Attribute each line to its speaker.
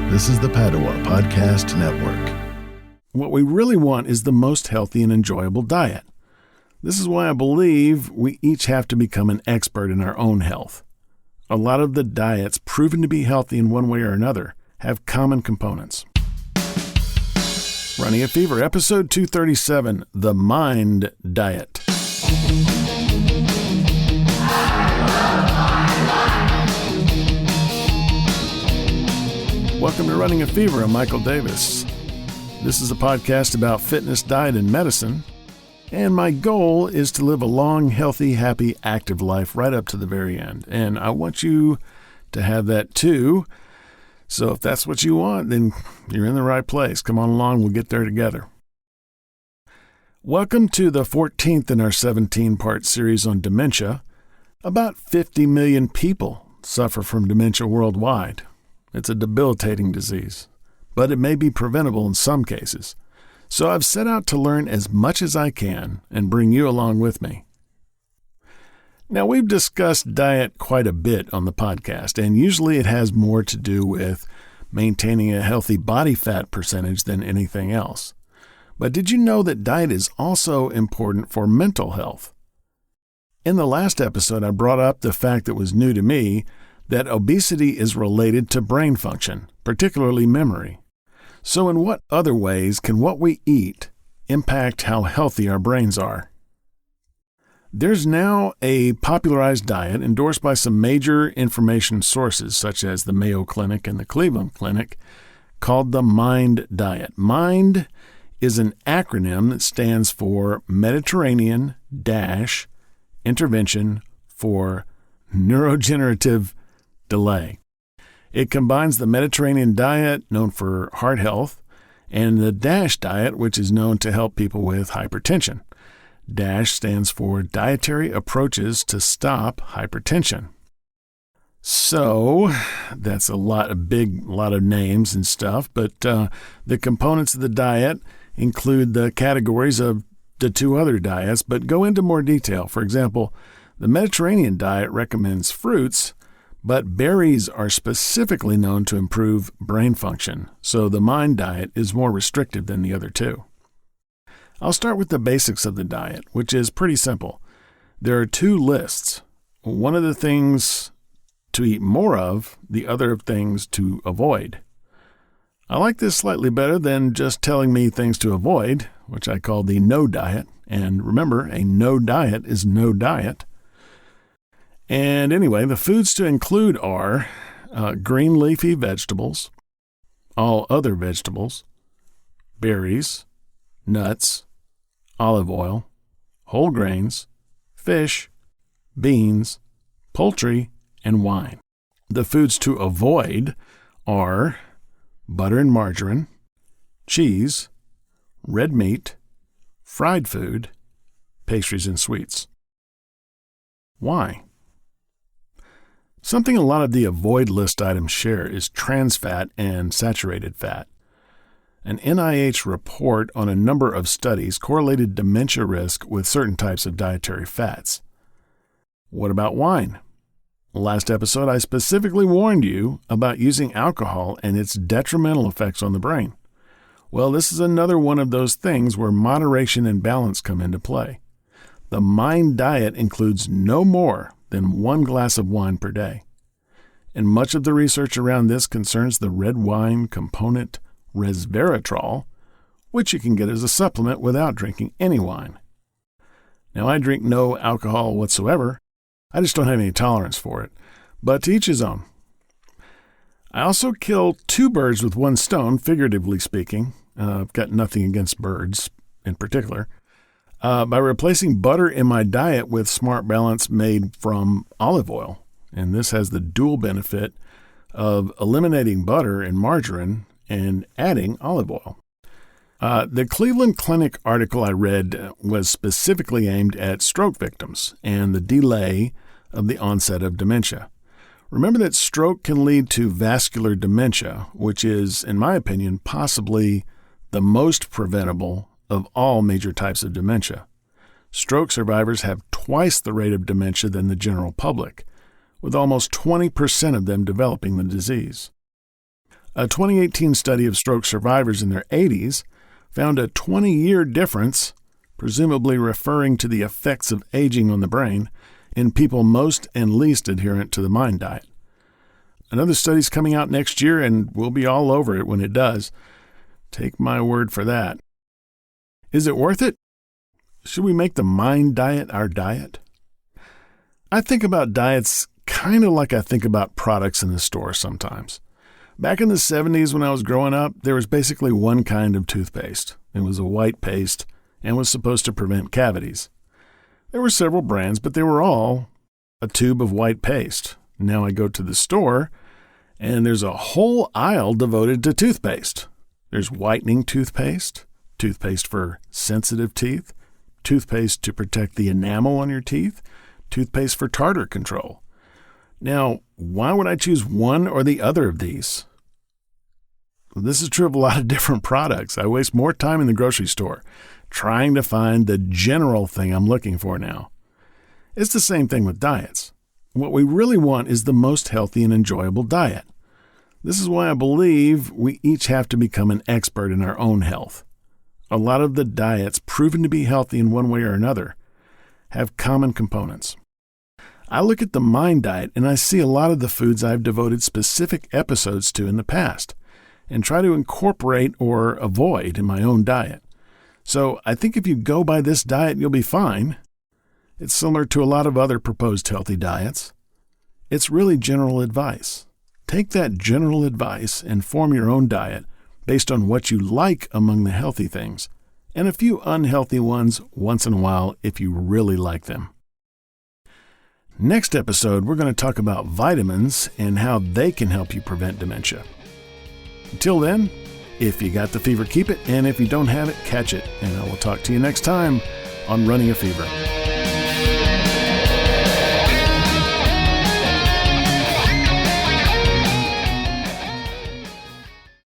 Speaker 1: This is the Padua Podcast Network.
Speaker 2: What we really want is the most healthy and enjoyable diet. This is why I believe we each have to become an expert in our own health. A lot of the diets proven to be healthy in one way or another have common components. Running at Fever, episode 237, The Mind Diet. Welcome to Running at Fever. I'm Michael Davis. This is a podcast about fitness, diet, and medicine. And my goal is to live a long, healthy, happy, active life right up to the very end. And I want you to have that too. So if that's what you want, then you're in the right place. Come on along, we'll get there together. Welcome to the 14th in our 17-part series on dementia. About 50 million people suffer from dementia worldwide. It's a debilitating disease, but it may be preventable in some cases. So I've set out to learn as much as I can and bring you along with me. Now, we've discussed diet quite a bit on the podcast, and usually it has more to do with maintaining a healthy body fat percentage than anything else. But did you know that diet is also important for mental health? In the last episode, I brought up the fact that was new to me, that obesity is related to brain function, particularly memory. So in what other ways can what we eat impact how healthy our brains are? There's now a popularized diet endorsed by some major information sources, such as the Mayo Clinic and the Cleveland Clinic, called the Mind Diet. MIND is an acronym that stands for Mediterranean-Intervention for Neurodegenerative Delay. It combines the Mediterranean diet, known for heart health, and the DASH diet, which is known to help people with hypertension. DASH stands for Dietary Approaches to Stop Hypertension. So, that's a lot of names and stuff, but the components of the diet include the categories of the two other diets, but go into more detail. For example, the Mediterranean diet recommends fruits, but berries are specifically known to improve brain function, so the MIND diet is more restrictive than the other two. I'll start with the basics of the diet, which is pretty simple. There are two lists. One of the things to eat more of, the other of things to avoid. I like this slightly better than just telling me things to avoid, which I call the no diet. And remember, a no diet is no diet. And anyway, the foods to include are green leafy vegetables, all other vegetables, berries, nuts, olive oil, whole grains, fish, beans, poultry, and wine. The foods to avoid are butter and margarine, cheese, red meat, fried food, pastries and sweets. Why? Something a lot of the avoid list items share is trans fat and saturated fat. An NIH report on a number of studies correlated dementia risk with certain types of dietary fats. What about wine? Last episode, I specifically warned you about using alcohol and its detrimental effects on the brain. Well, this is another one of those things where moderation and balance come into play. The MIND diet includes no more than 1 glass of wine per day. And much of the research around this concerns the red wine component resveratrol, which you can get as a supplement without drinking any wine. Now, I drink no alcohol whatsoever. I just don't have any tolerance for it. But to each his own. I also kill 2 birds with 1 stone, figuratively speaking. I've got nothing against birds in particular. By replacing butter in my diet with Smart Balance made from olive oil. And this has the dual benefit of eliminating butter and margarine and adding olive oil. The Cleveland Clinic article I read was specifically aimed at stroke victims and the delay of the onset of dementia. Remember that stroke can lead to vascular dementia, which is, in my opinion, possibly the most preventable of all major types of dementia. Stroke survivors have twice the rate of dementia than the general public, with almost 20% of them developing the disease. A 2018 study of stroke survivors in their 80s found a 20-year difference, presumably referring to the effects of aging on the brain, in people most and least adherent to the MIND diet. Another study's coming out next year, and we'll be all over it when it does. Take my word for that. Is it worth it? Should we make the MIND diet our diet? I think about diets kind of like I think about products in the store sometimes. Back in the 70s when I was growing up, there was basically one kind of toothpaste. It was a white paste and was supposed to prevent cavities. There were several brands, but they were all a tube of white paste. Now I go to the store, and there's a whole aisle devoted to toothpaste. There's whitening toothpaste, toothpaste for sensitive teeth, toothpaste to protect the enamel on your teeth, toothpaste for tartar control. Now, why would I choose one or the other of these? Well, this is true of a lot of different products. I waste more time in the grocery store trying to find the general thing I'm looking for now. It's the same thing with diets. What we really want is the most healthy and enjoyable diet. This is why I believe we each have to become an expert in our own health. A lot of the diets proven to be healthy in one way or another have common components. I look at the MIND diet and I see a lot of the foods I've devoted specific episodes to in the past and try to incorporate or avoid in my own diet. So I think if you go by this diet, you'll be fine. It's similar to a lot of other proposed healthy diets. It's really general advice. Take that general advice and form your own diet based on what you like among the healthy things, and a few unhealthy ones once in a while if you really like them. Next episode, we're going to talk about vitamins and how they can help you prevent dementia. Until then, if you got the fever, keep it, and if you don't have it, catch it. And I will talk to you next time on Running a Fever.